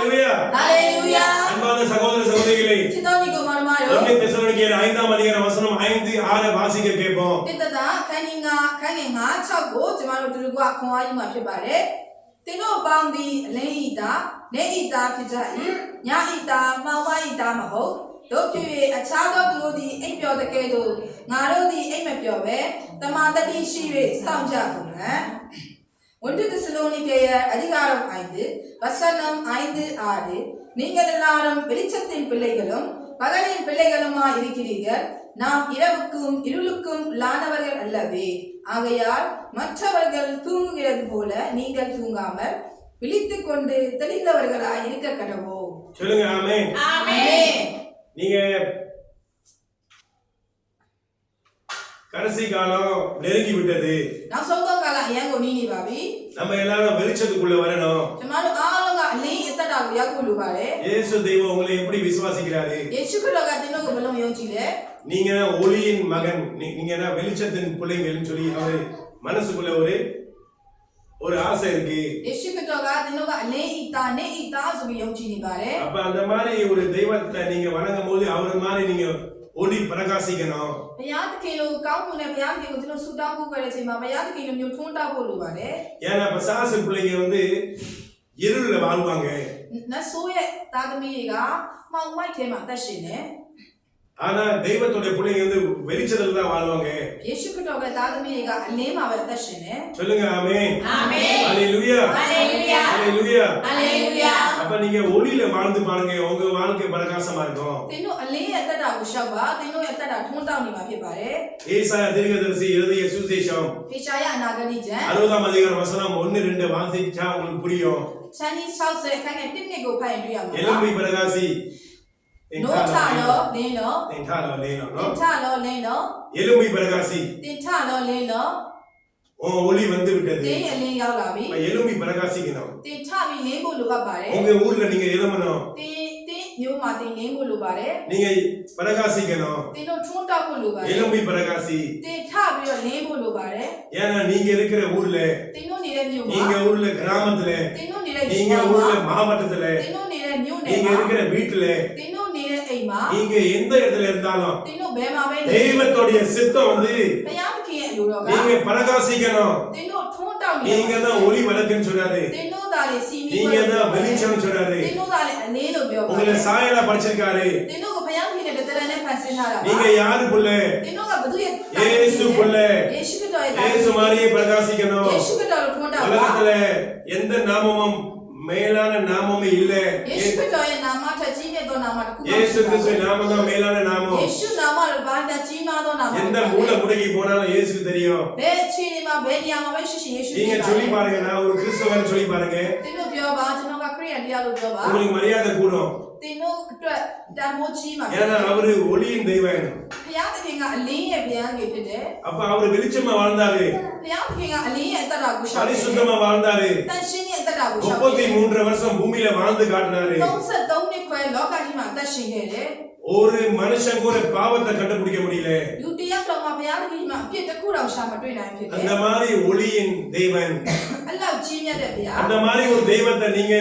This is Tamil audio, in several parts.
ஹalleluya ஹalleluya அன்பான சகோதர சகோதரிகளே சித்தோனிகோ மனமாரோ 1 தெசலோனிக்கேயர் 5ஆம் அதிகாரம் வசனம் 5-6 வாசிக்க கேட்போம். တိတ္တခန်းငယ်6ကိုကျွန်တော်တို့ကခွန်အားယူမှာဖြစ်ပါတယ်။သင်တို့ပေါင်းသည်အလင်းဤသားနေဤသားဖြစ်ကြ၏။ညဤသားမှောင်မဤသားမဟုတ်။တို့ဖြစ်၍အခြားသောသူတို့သည်အိပ်ပျော်တဲ့ကဲ့သို့ငါတို့သည်အိပ်မပျော်ပဲတမန်တတိရှိ၍စောင့်ကြကုန်ဟန်။1 தெசலோனிக்கேயர் அதிகாரம் 5 வசனம் 5-6 நீங்கள் எல்லாரும் வெளிச்சத்தின் பிள்ளைகளும் பகலின் பிள்ளைகளுமா இருக்கிறீர்கள். நாம் இரவுக்கும் இருளுக்கும் உள்ளானவர்கள் அல்லவே. ஆகையால் மற்றவர்கள் தூங்குகிறது போல நீங்கள் தூங்காமல் விழித்துக் கொண்டு தெளிந்தவர்களாய் இருக்க கடவோம். சொல்லுங்க ஆமென். ஆமென். நீங்க கடைசி காலம் நெருங்கி விட்டது. நான் சொந்த காலம் ஏங்கோ நீனி பாபி. நம்ம எல்லாரும் வெளிச்சத்துக்குள்ள வரணும். 저마로 ஆளுங்க அலீ எத்தடா고 야구루 பா래. இயேசு தெய்வம் உங்களை எப்படி விசுவாசிக்கிறாரு? 예수가 தினோக்கு பலம் யோசிலே. நீங்க ஒளியின் மகன், நீங்க வெளிச்சத்தின் பிள்ளைங்கன்னு சொல்லி அவரு மனசுக்குள்ள ஒரு ஆசை இருக்கு. 예수가 தினோ가 அலீ இத்தானே இத்தா சொல்லி யோசினி பா래. அப்ப அந்த மாதிரி ஒரு தெய்வத்தை நீங்க வணங்கும்போது அவர் மாதிரி நீங்க ஒளி பிரகாசிக்கணும். பயாதுக்கேலோ காவுனே பயாதுக்கேலோ தினோ சுடாகு கரெச்சேமா பயாதுக்கேலோ நியோ ঠোঁটা போலு பா래. ஏன்னா பசாசு பிள்ளைங்க இருள்ல வாழ்வாங்க. நான் சோயே தாதமியேகா மௌமாய் தேமா தஷினே. ஆனா தெய்வத்துடைய பிள்ளைங்க வெளிச்சத்துல தான் வாழ்வாங்க. 예수가 தாதமியேகா அலேமாவ தஷினே. சொல்லுங்க ஆமென். ஆமென். ஹalleluya. ஹalleluya. ஹalleluya. ஹalleluya. அப்ப நீங்க ஒளியில வாழ்ந்து பாருங்க, உங்க வாழ்க்கை பிரகாசமா இருக்கும். தினோ அலே எத்தடா குஷவா தினோ எத்தடா ঠোঁটা நிமா பே பாরে. ஏசாயா தீர்க்கதரிசி எழுதிய சுவிசேஷம் ஏசாயா அநாகனி ஜன் 60ஆம் அதிகாரம் வசனம் 1-2 வாசிச்சா உங்களுக்கு புரியும். சனி சாவுசே கனே டின்னிகோ ஃபைன் ரியாமா. எழும்பி பிரகாசி. நோட்டாலோ லேலோ. நோட்டாலோ லேலோ. நோட்டாலோ லேலோ. எழும்பி பிரகாசி. தின்டாலோ லேலோ. ஒளி வந்து விட்டது. தே அலே யாலாவி. எழும்பி பிரகாசிக்கணும். தின்டாவி லேம்போ லுகா பாरे. உங்க ஊர்ல நீங்க எழும்பணும். தே நியோ மாதே லேம்போ லு பாरे. நீங்க பிரகாசிக்கணும். தினோ ঠোঁটা போலு பாरे. எழும்பி பிரகாசி. தே டாபியோ லேம்போ லு பாरे. ஏன்னா நீங்க இருக்கிற ஊர்ல, தினோ நிரே நியோமா. நீங்க ஊர்ல கிராமத்துல, தினோ நிரே நீங்க ஊர்ல மாவட்டத்துல, தினோ நிரே நியோ நீங்க நேமா. இருக்கிற வீட்டுல, தினோ நிரே ஐமா. நீங்க எந்த இடத்துல இருந்தாலும் தினோ பேமாவே தெய்வத்தோட சித்தம் பயாதுக்கே லுரோகா. நீங்க பிரகாசிக்கணும். தினோ ঠোঁটা நீங்க தான் ஒளி விளக்குன்னு சொல்றாரு. தினோ தாலே சீமி. நீங்க தான் வெளிச்சம்னு சொல்றாரு. தினோ தாலே லேலோ பியோ. உங்களை சாயலா படிச்சிருக்காரு. தினோ பயாதுக்கே தெதரனே பசினாரா. நீங்க யாரு புள்ள? தினோ பதுயே இயேசு புள்ள. 예수가 இயேசு மாதிரியே பிரகாசிக்கணும். 예수가 ঠোঁটা. உலகத்துல எந்த நாமமும் மேலான நாமமே இல்ல. 예수의 나마타 지메도 나마타 쿠. இயேசு கிறிஸ்துவின் நாமம் தான் மேலான நாமம். 예수 나마를 바다 지마도 나마. எந்த மூல முடங்கி போனாலும் இயேசுக்கு தெரியும். 베치니마 베니야마 베시시 예수. நீங்க சொல்லி பாருங்க, நான் ஒரு கிறிஸ்தவன் சொல்லி பாருங்க. தினோ பியோபா தினோ가 크리스티아로 பியோபா. உங்களுக்கு மரியாதை கூடும். தினோ 다모치마. ஏன்னா அவரு ஒளியின் தெய்வம். பயாதுக்கேங்க அலியே பயாதுக்கே பிதே. அப்ப அவரு வெளிச்சமா வாழ்ந்தாரு. பயாதுக்கேங்க அலியே எத்தடா குஷா. பரிசுத்தமா வாழ்ந்தாரு. தன்ஷினி எத்தடா குஷா. 33 வருஷம் பூமியில வாழ்ந்து காட்டினாரு. 33 ခွဲ லோகாஹிமா தன்ஷிங்கேலே. ஒரு மனுஷன் கூட பாவத்தை கண்டுபிடிக்க முடியல. யூடியாப்லமா பயாதுக்கேமா அப்பிய தக்குராவ ஷாம ட்வே நான் பிதே. அந்த மாதிரி ஒளியின் தெய்வன். அல்லாஹ் ஜீமியதே பியா. அந்த மாதிரி ஒரு தெய்வத்தை நீங்க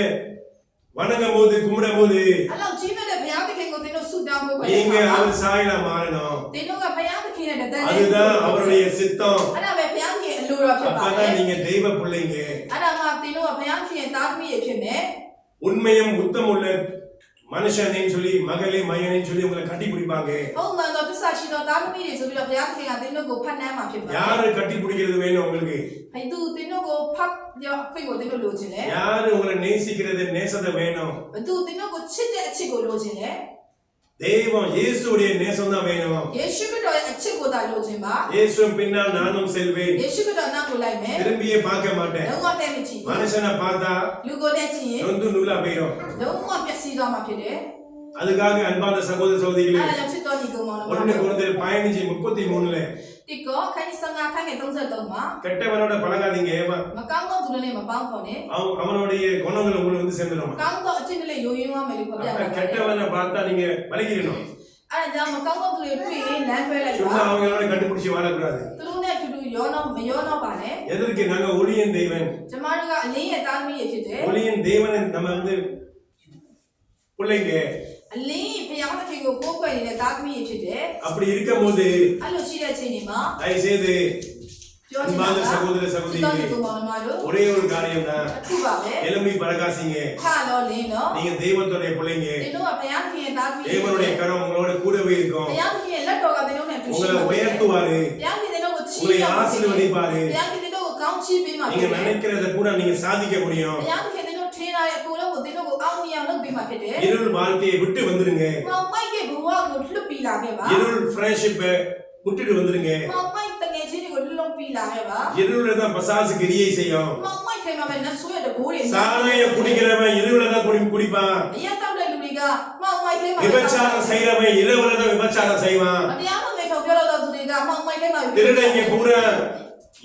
வணங்கும்போது கும்பிடும்போது அல்லாஹ் ஜீமியதே பயாதுக்கேங்கோ தினோ சுடாமோ பயா. நீங்க அவர் சாயலா மாறணும். தினோ가 பயாதுக்கேன ததரனே. அதுதான் அவருடைய சித்தம். அடாவே பயாதுக்கே லூரா பிபாலே. அப்பதான் நீங்க தெய்வ பிள்ளைங்க. அடாமா தினோ가 பயாதுக்கே தாத்மியே பிமே. உண்மையும் உத்தமுள்ள மனுஷனேன்னு சொல்லி மகளே மையனேன்னு சொல்லி உங்களை கட்டி பிடிப்பாங்க. 어머너 뜻사시도 다름이리 저기로 배양케가 되는고 판나마 피바. யாரு கட்டி பிடிக்கிறது வேணும் உங்களுக்கு? 아이도 되는고 팍 그리고 되는 로지네. யாரு உங்களை நேசிக்கிறது நேசத்தை வேணும்? 또 되는고 치대 치고 로지네. தெய்வம் இயேசுடைய நேசம் தான் வேணும். 예수도 치고다 로지마. இயேசுவின் பின்னால் நானும் செல்வேன். 예수도 나고라이메. திரும்பியே பார்க்க மாட்டேன். 너무 때미지. மனுஷனை பார்த்தா 루고네지. நொந்து நூலா போயிடும். 너무 뼈시도마 피데. அதுக்காக அன்பான சகோதர சகோதரிகளே, 아야 치도니 그모노. 1 கொரிந்தியர் 15:33 이거 카니성아 칸에 동서동마. கெட்டவனோட பழகாதீங்க. 막강도 두르네 막방포네. அவனுடைய குணங்கள் உங்களுக்கு சேர்ந்துடும். 강도 어찌들래 요유와 멜리코비야. கெட்டவனை பார்த்தா நீங்க வலிக்கிறணும். 아니 나 강도 두르 뚜이 란벨라. சும்மா அவங்களோட கண்டுபிடிச்சு வாழக்கூடாது. 두루네 두루 요노 바네. எதற்கு? நாங்க ஒளியின் தெய்வன். 저마루가 알리에 다미에 피데. ஒளியின் தெய்வனை நம்ம பிள்ளைங்க. အလင်းဘုရားသခင်ကိုကိုးကွယ်နေတဲ့သားသမီးတွေဖြစ်တယ် அப்படி இருக்கும்போது အဲ့လိုရှိတဲ့အချိန်တွေမှာ தயவு செய்து ပြောချင်တာ அன்பான က சகோதர ဒီ சகோதரிகளே တော့မောင်နှမတို့ ஒரே ஒரு காரியம் தான் အခုပါပဲ எழும்பி பிரகாசிங்க ခါတော့လင်းတော့ நீங்க தெய்வத்துடைய பிள்ளைங்க သင်တို့ကဘုရားသခင်ရဲ့သားသမီးတွေ தேவனுடைய கரம் உங்களோட கூடவே ဘ இருக்கும் ုရားသခင်ရဲ့လက်တော်ကသင်တို့နဲ့အတူရှိ உங்களை ပါမယ် உயர்த்துவாரு ဘုရားသခင်သင်တို့ကိုချီး உங்களை မြှောက်ပါစေ ஆசீர்வதிப்பாரு ဘုရားသခင်သင်တို့ကိုကောင်းချီးပေးမှာဖြ நீங்க စ်တယ် நினைக்கிறத கூட நீங்க சாதிக்க முடியும் ဘုရားသခင်သင်တို့ထင်တာရဲ့အကုန်လုံးကိုသင်တို့ကိုအောင်မြင်အောင်လုပ်ပေးမှာဖြစ်တယ် இருள் வாழ்க்கையை விட்டு வந்துருங்க မောင်မိုက်ရဲ့ဘဝကိုလွတ်ပြီးလာခဲ့ပါ இருள் ஃப்ரெண்ட்ஷிப்பை விட்டுட்டு வந்துருங்க မောင်မိုက်တငယ်ချင်းတွေကိုလွတ်လုံးပြီးလာခဲ့ပါ இருள்ல தான் பசாசு கிரியை செய்யும் မောင်မိုက်ထဲမှာပဲနတ်ဆိုးရဲ့တကိုးတွေ சாராயம் குடிக்கிறவன் இருள தான் குடிப்பான் အရက်တောက်တဲ့လူတွေကမောင်မိုက်ထဲမှာ விபச்சாரம் செய்யறவன் இரவுல தான் விபச்சாரம் செய்வான் မတရားမမေထောင်ပြောတော့သူတွေကမောင်မိုက်ထဲမှာ திருடங்க பூரா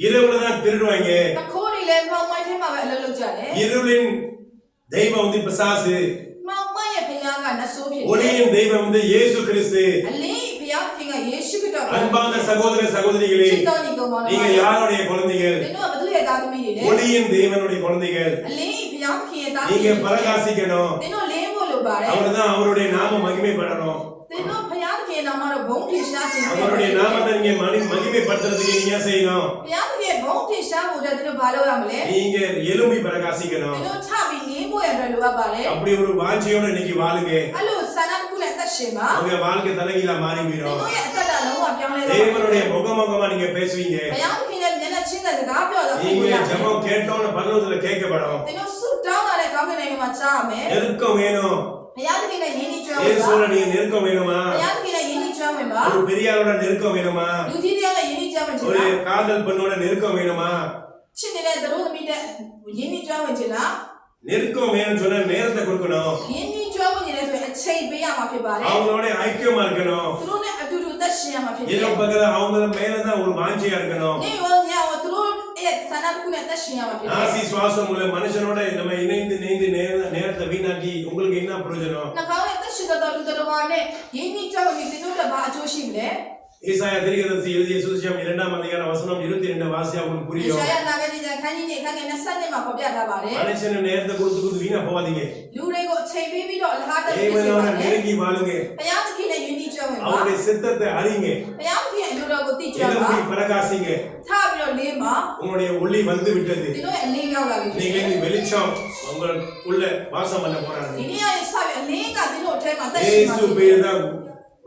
இரவுல தான் திருடுவாங்க တခိုးတွေလည်းမောင်မိုက်ထဲမှာပဲအလုပ်လုပ်ကြတယ် இருளின் தெய்வம் வந்து பிசாசு မောင်မိုက်ရဲ့ဘုရားကနတ်ဆိုးဖြစ်တယ် ஒளியின் தெய்வம் வந்து இயேசு கிறிஸ்து အလင်းဘုရားသခင်ကယေရှုခရစ်တော် அன்பான சகோதர சகோதரிகளே ချစ်တော်ညီကောင်ပါ நீங்க လား யாருடைய குழந்தைகள் သင်တို့ကဘသူရဲ့သားသမီးတွေလဲ ஒளியின் தேவனுடைய குழந்தைகள் အလင်းဘုရားသခင်ရဲ့သားသမီး நீங்க တွေ பிரகாசிக்கணும் သင်တို့လင်းဖို့လိုပါတယ် அவர்தான் அவருடைய நாம மகிமைப்படணும் သင်တို့ဘုရားသခင်ရဲ့နာမတော်ဘုန်းထင်ရှားခြင်း அவருடைய நாமத்தை நீங்க மகிமைப்படுத்துறதுக்கு நீங்க என்ன செய்யணும் ဘုရားသခင်ရဲ့ဘုန်းထင်ရှားဖို့အတွက်သင်တို့ဘာလုပ်ရမလဲ நீங்க எழும்பி သ பிரகாசிக்கணும் င်တို့ချပြီးလင်းဖို့ရအတွက်လိုအပ်ပါတယ် அப்படி ஒரு வாஞ்சியோட இன்னைக்கு வாழுங்க အဲ့လိုဆန္ဒတစ်ခုနဲ့အသက်ရှင်ပါ உங்க வாழ்க்கை தலைகீழா மாறி သင် போயிடும் တို့ရဲ့အသက်တာလုံးဝပြောင်းလဲသွား தேவனுடைய முகமுகமா நீங்க பேசுவீங்க ဘုရားသခင်ရဲ့မျက်နှာချင်းတဲ့စကားပြောတော့ நீங்க ஜெபம் கேட்டோன்னு பரலோகத்துல கேட்கப்படும் သင်တို့ဆုတောင်းတာတဲ့ကောင်းကင်နိုင်ငံမှာကြားရမယ် நெருக்கம் வேணும் ဘုရားသခင်နဲ့ယဉ်ကျေးကျွမ်းဝင်ပါ இயேசுவோட நீங்க நெருக்கம் வேணுமா ဘုရားသခင်နဲ့ယဉ်ကျေးကျွမ်းဝင်ပါ ஒரு பெரியாரோட நெருக்கம் வேணுமா လူကြီးတယောက်နဲ့ယဉ်ကျေးကျွမ်းဝင်ချင် ஒரு လား காதல் பெண்ணோட நெருக்கம் வேணுமா ချစ်နေတဲ့သတို့သမီးနဲ့ယဉ်ကျေးကျွမ်းဝင်ချင်လား நெருக்கம் வேணும்னு சொன்னா நேரத்தை கொடுக்கணும் ယဉ်ကျေးကျွမ်းဝင်နေတဲ့ဆိုရင်အချိန်ပေးရမှာဖြစ်ပါတယ် அவங்களோட ஐக்கியமா இருக்கணும் သူတို့နဲ့အတူတူအသက်ရှင်ရမှာဖြစ်တယ် இரவு பகல அவங்க மேலதான் ஒரு வாஞ்சியா இருக்கணும் နေရောညောသူတို့ရဲ့ဆန္ဒတစ်ခုနဲ့အသက်ရှင်ရမှာဖြစ်တယ် நாசி சுவாசம் உள்ள மனுஷனோட நம்ம இணைந்து நேரத்தை வீணாக்கி உங்களுக்கு என்ன பிரயோஜனம் နှာခေါင်းနဲ့အသက်ရှင်တော်လူတော်ဘာနဲ့ယဉ်ကျေးကျွမ်းဝင်ပြီးသူတို့ကဘာအကျိုးရှိမလဲ ஈசாயா தீர்க்கதரிசி எழுதிய சுவிசேஷம் 2ஆம் அதிகாரம் வசனம் 22 வாசியா உங்களுக்கு ဒီ புரியும் ရှာယနာဂတိတဲ့ခန်းကြီးနဲ့ခန်းငယ်20မှာပေါ်ပြထားပါတယ် மனுஷன நேரத்தை கொடுத்து வீணா போகாதீங்க လူတွေကိုအချိန်ပေးပြီးတော့လဟာတက်ပြီးစေ தேவனோட ပါတယ် நெருங்கி வாழுங்க ဘုရားသခင်နဲ့ယဉ်ကျေးကျွမ်းဝင်ပါ அவருடைய சித்தத்தை அறிங்க ဘုရားသခင်အလိုတော်ကိုသိကြပါ எழும்பி பிரகாசிங்க ထပြီးတော့လင်းပါ உங்களுடைய ஒளி வந்து விட்டது ဒီလိုအလင်းရောက်လာပြီဖြစ် நீங்க တယ် இந்த வெளிச்சம் உங்களுக்குள்ள வாசம் பண்ண போறாங்க ဒီနေ့ရဲ့စပြီးအလင်းကဒီလိုအထက်မှာတက်ရှိမှာ இயேசு பேர் தான்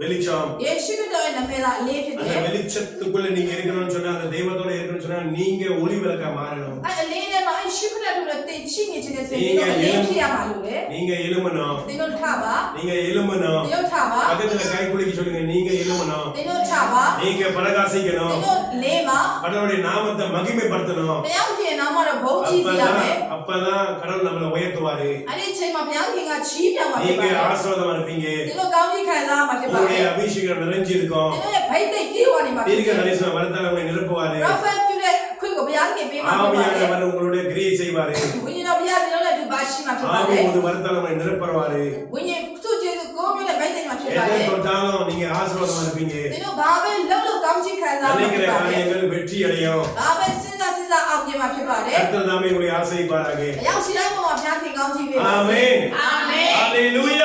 வெளிச்சம் ယေရှုခရစ်တော်ရဲ့နာမည်ကအလင်းဖြစ် அந்த တယ် வெளிச்சத்துக்குள்ள நீங்க இருக்கணும்னு சொன்னா அந்த தெய்வத்தோட இருக்கணும்னு சொன்னா நீங்க ஒளி விளக்கா மாறணும் အဲ့အလင်းထဲမှာယေရှုခရစ်တော်ရဲ့တင်ရှိနေခြင်းနဲ့ဆိုရင်ဒီလိုအလင်းဖြစ်ရမှာလို့လေ நீங்க எழும்பணும் ဒီလိုထပါ நீங்க எழும்பணும் ဒီလိုထပါ பக்கத்துல கை குலுக்கி சொல்லுங்க நீங்க எழும்பணும் ဒီလိုထပါ நீங்க ဒီ பிரகாசிக்கணும் လိုလေးပါ கடவுளுடைய நாமத்தை மகிமைப்படுத்தணும் ဘုရားသခင်နာမတော်ဘုန်းကြီးစီရမယ် அப்பதான் கடவுள் நம்மளை உயர்த்துவாரு အဲ့ဒီအချိန်မှာဘုရားသခင်ကချီးမြှောက်မှာဖြစ် நீங்க ပါတယ် ஆசீர்வாதமா இருப்பீங்க ဒီလိုကောင်းကြီးခံစားမှာဖြစ်ပါတ உங்களுடைய ယ် அபிஷேகம் நிறைஞ்சிருக்கும் ဒီလိုရဲ့ဗိတ်သိက်ပြေဝနေမှာဖြစ် தீர்க்க တယ် தரிசனம் வரத்தால் உங்களை நிரப்புவாரு prophet ပြုတဲ့ခွင့်ကိုဘုရားသခင်ပေးမှာဖြစ်ပါတယ် ஆவியானவர் உங்களுடைய கிரியை செய்வாரு ဝိညာဉ်တော်ဘုရားဒီလိုနဲ့ဒီပါရှိမှာဖြစ်ပါတ ஆவி ယ် ஒரு வரத்தால் உங்களை நிரப்புவாரு ဝိညာဉ်သူ့ကျေးဇူးကိုမျိုးနဲ့ဗိတ်သိက်မှာဖြစ်ပါတ எதை ယ် தொட்டாலும் நீங்க ஆசீர்வாதமா இருப்பீங்க ဒီလိုဘာပဲလှုပ်လို့ကောင်းကြီးခံစားမှာ நினைக்கிற ဖြစ်ပါတယ် காரியங்கள் வெற்றி அடையும் ဘာပဲစဉ်းစားအောင်ပြင်မှာဖြစ်ပါတယ် கர்த்தர் தாமே உங்களை ஆசீர்வதிப்பாராக အရောက်ရှိတိုင်းမှာဘုရားသခင်ကောင်းကြီးပေးပါစေ ஆமென் အာမင် ஹalleluya